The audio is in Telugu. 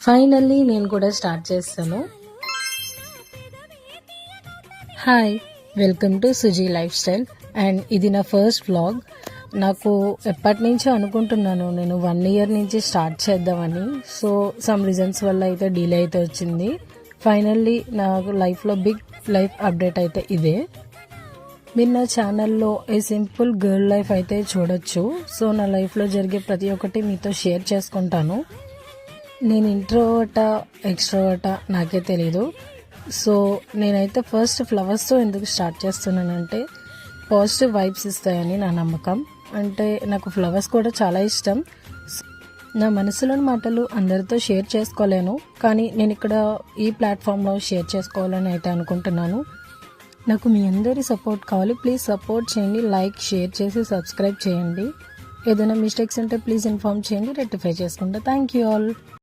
ఫైనల్లీ నేను కూడా స్టార్ట్ చేస్తాను. Hi, welcome to Suji lifestyle. And ఇది నా ఫస్ట్ వ్లాగ్. నాకు ఎప్పటి నుంచో అనుకుంటున్నాను నేను 1 year నుంచి స్టార్ట్ చేద్దామని. సో సమ్ రీజన్స్ వల్ల అయితే డిలే అయితే వచ్చింది. ఫైనల్లీ నా లైఫ్లో బిగ్ లైఫ్ అప్డేట్ అయితే ఇదే. మీరు నా ఛానల్లో ఏ సింపుల్ గర్ల్ లైఫ్ అయితే చూడొచ్చు. సో నా లైఫ్లో జరిగే ప్రతి ఒక్కటి మీతో షేర్ చేసుకుంటాను. నేను ఇంట్రోవర్టా ఎక్స్ట్రోవర్టా నాకే తెలీదు. సో నేనైతే ఫస్ట్ ఫ్లవర్స్తో ఎందుకు స్టార్ట్ చేస్తున్నానంటే పాజిటివ్ వైబ్స్ ఇస్తాయని నా నమ్మకం. అంటే నాకు ఫ్లవర్స్ కూడా చాలా ఇష్టం. నా మనసులోని మాటలు అందరితో షేర్ చేసుకోలేను, కానీ నేను ఇక్కడ ఈ ప్లాట్ఫామ్లో షేర్ చేసుకోవాలని అయితే అనుకుంటున్నాను. నాకు మీ అందరి సపోర్ట్ కావాలి. ప్లీజ్ సపోర్ట్ చేయండి, లైక్ షేర్ చేసి సబ్స్క్రైబ్ చేయండి. ఏదైనా మిస్టేక్స్ ఉంటే ప్లీజ్ ఇన్ఫార్మ్ చేయండి, రెక్టిఫై చేసుకుంటా. Thank you all.